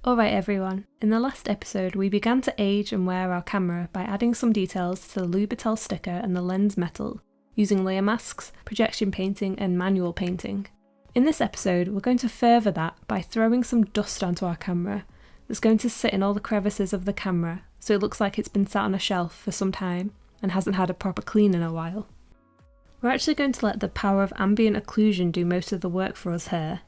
Alright everyone, in the last episode we began to age and wear our camera by adding some details to the Lubitel sticker and the lens metal, using layer masks, projection painting and manual painting. In this episode we're going to further that by throwing some dust onto our camera that's going to sit in all the crevices of the camera so it looks like it's been sat on a shelf for some time and hasn't had a proper clean in a while. We're actually going to let the power of ambient occlusion do most of the work for us here.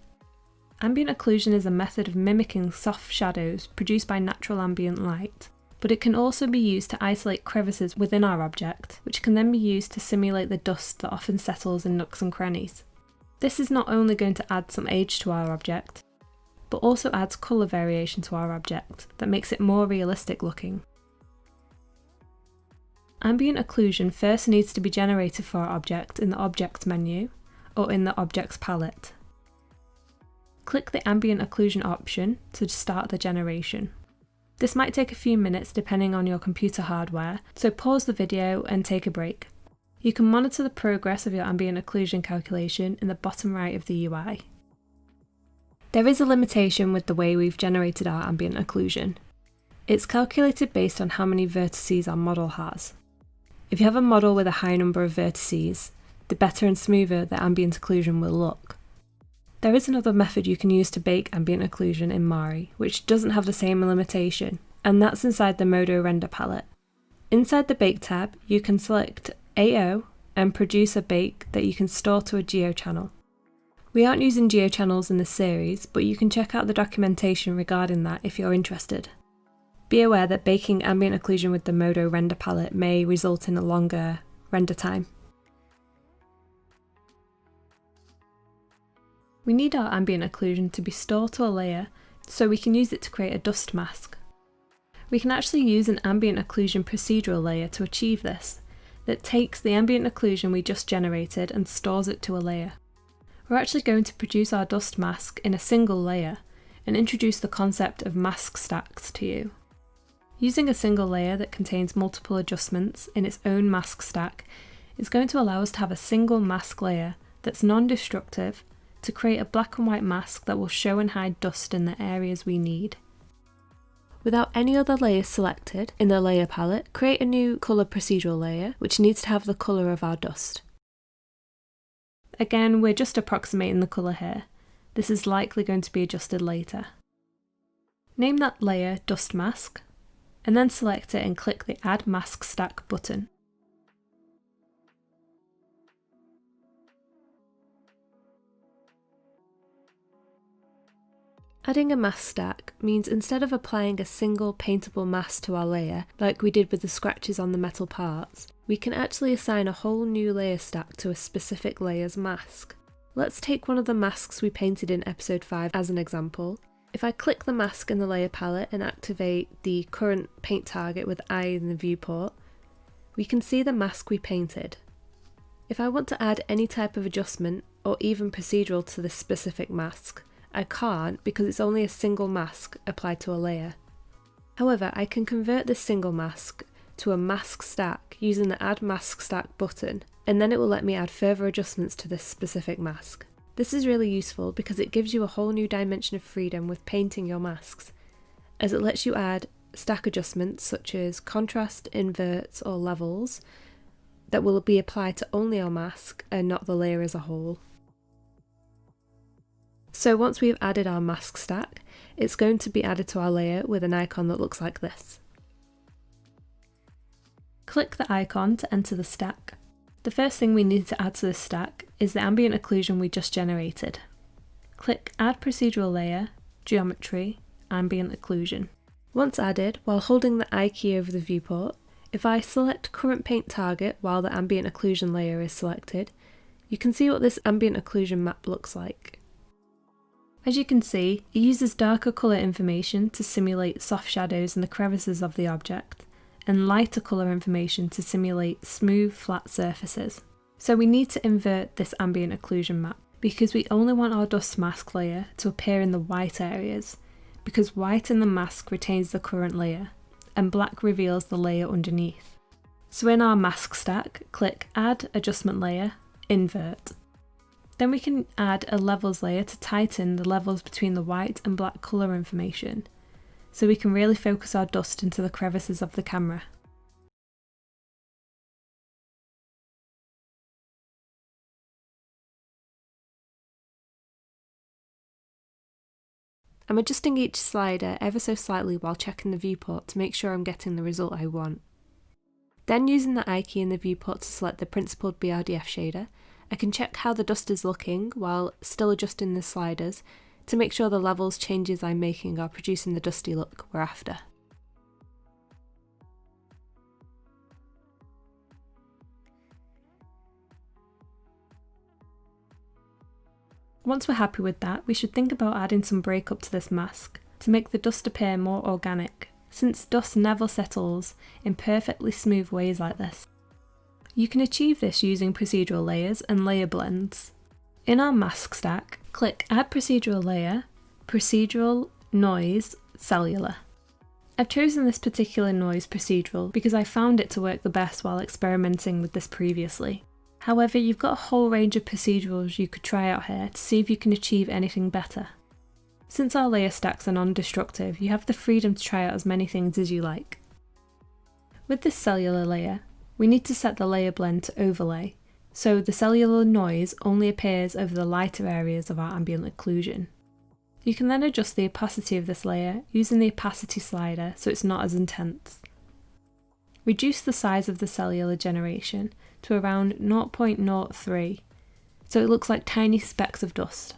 Ambient occlusion is a method of mimicking soft shadows produced by natural ambient light, but it can also be used to isolate crevices within our object, which can then be used to simulate the dust that often settles in nooks and crannies. This is not only going to add some age to our object, but also adds colour variation to our object that makes it more realistic looking. Ambient occlusion first needs to be generated for our object in the Objects menu, or in the Objects palette. Click the Ambient Occlusion option to start the generation. This might take a few minutes depending on your computer hardware, so pause the video and take a break. You can monitor the progress of your ambient occlusion calculation in the bottom right of the UI. There is a limitation with the way we've generated our ambient occlusion. It's calculated based on how many vertices our model has. If you have a model with a high number of vertices, the better and smoother the ambient occlusion will look. There is another method you can use to bake ambient occlusion in Mari, which doesn't have the same limitation, and that's inside the Modo Render palette. Inside the Bake tab, you can select AO and produce a bake that you can store to a geochannel. We aren't using geochannels in this series, but you can check out the documentation regarding that if you're interested. Be aware that baking ambient occlusion with the Modo Render palette may result in a longer render time. We need our ambient occlusion to be stored to a layer so we can use it to create a dust mask. We can actually use an ambient occlusion procedural layer to achieve this, that takes the ambient occlusion we just generated and stores it to a layer. We're actually going to produce our dust mask in a single layer and introduce the concept of mask stacks to you. Using a single layer that contains multiple adjustments in its own mask stack is going to allow us to have a single mask layer that's non-destructive to create a black and white mask that will show and hide dust in the areas we need. Without any other layers selected in the layer palette, create a new colour procedural layer which needs to have the colour of our dust. Again, we're just approximating the colour here. This is likely going to be adjusted later. Name that layer Dust Mask, and then select it and click the Add Mask Stack button. Adding a mask stack means instead of applying a single paintable mask to our layer, like we did with the scratches on the metal parts, we can actually assign a whole new layer stack to a specific layer's mask. Let's take one of the masks we painted in episode 5 as an example. If I click the mask in the layer palette and activate the current paint target with eye in the viewport, we can see the mask we painted. If I want to add any type of adjustment or even procedural to this specific mask, I can't because it's only a single mask applied to a layer. However, I can convert this single mask to a mask stack using the Add Mask Stack button, and then it will let me add further adjustments to this specific mask. This is really useful because it gives you a whole new dimension of freedom with painting your masks, as it lets you add stack adjustments such as contrast, inverts or levels that will be applied to only our mask and not the layer as a whole. So once we've added our mask stack, it's going to be added to our layer with an icon that looks like this. Click the icon to enter the stack. The first thing we need to add to this stack is the ambient occlusion we just generated. Click Add Procedural Layer, Geometry, Ambient Occlusion. Once added, while holding the I key over the viewport, if I select Current Paint Target while the ambient occlusion layer is selected, you can see what this ambient occlusion map looks like. As you can see, it uses darker colour information to simulate soft shadows in the crevices of the object, and lighter colour information to simulate smooth, flat surfaces. So we need to invert this ambient occlusion map, because we only want our dust mask layer to appear in the white areas, because white in the mask retains the current layer, and black reveals the layer underneath. So in our mask stack, click Add Adjustment Layer, Invert. Then we can add a levels layer to tighten the levels between the white and black colour information, so we can really focus our dust into the crevices of the camera. I'm adjusting each slider ever so slightly while checking the viewport to make sure I'm getting the result I want. Then using the I key in the viewport to select the principled BRDF shader, I can check how the dust is looking while still adjusting the sliders to make sure the levels changes I'm making are producing the dusty look we're after. Once we're happy with that, we should think about adding some breakup to this mask to make the dust appear more organic, since dust never settles in perfectly smooth ways like this. You can achieve this using procedural layers and layer blends. In our mask stack, click Add Procedural Layer, Procedural, Noise, Cellular. I've chosen this particular noise procedural because I found it to work the best while experimenting with this previously. However, you've got a whole range of procedurals you could try out here to see if you can achieve anything better. Since our layer stacks are non-destructive, you have the freedom to try out as many things as you like. With this cellular layer, we need to set the layer blend to overlay, so the cellular noise only appears over the lighter areas of our ambient occlusion. You can then adjust the opacity of this layer using the opacity slider so it's not as intense. Reduce the size of the cellular generation to around 0.03, so it looks like tiny specks of dust.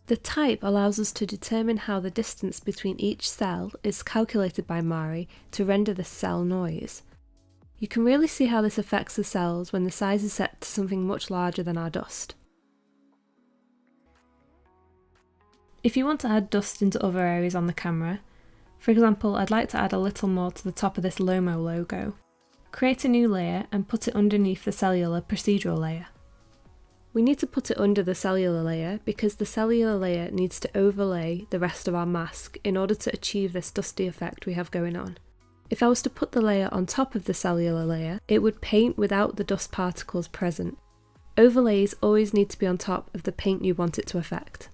The type allows us to determine how the distance between each cell is calculated by Mari to render the cell noise. You can really see how this affects the cells when the size is set to something much larger than our dust. If you want to add dust into other areas on the camera, for example, I'd like to add a little more to the top of this Lomo logo. Create a new layer and put it underneath the cellular procedural layer. We need to put it under the cellular layer because the cellular layer needs to overlay the rest of our mask in order to achieve this dusty effect we have going on. If I was to put the layer on top of the cellular layer, it would paint without the dust particles present. Overlays always need to be on top of the paint you want it to affect.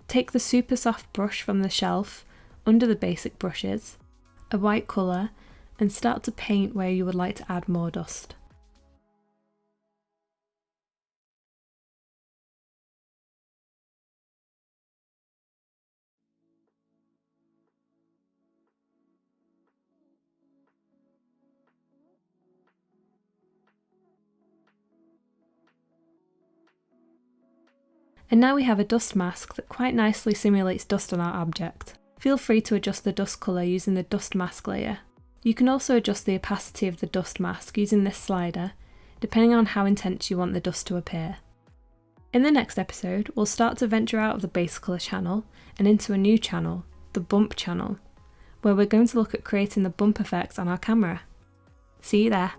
Take the super soft brush from the shelf under the basic brushes, a white colour, and start to paint where you would like to add more dust. And now we have a dust mask that quite nicely simulates dust on our object. Feel free to adjust the dust colour using the dust mask layer. You can also adjust the opacity of the dust mask using this slider, depending on how intense you want the dust to appear. In the next episode, we'll start to venture out of the base colour channel and into a new channel, the bump channel, where we're going to look at creating the bump effects on our camera. See you there!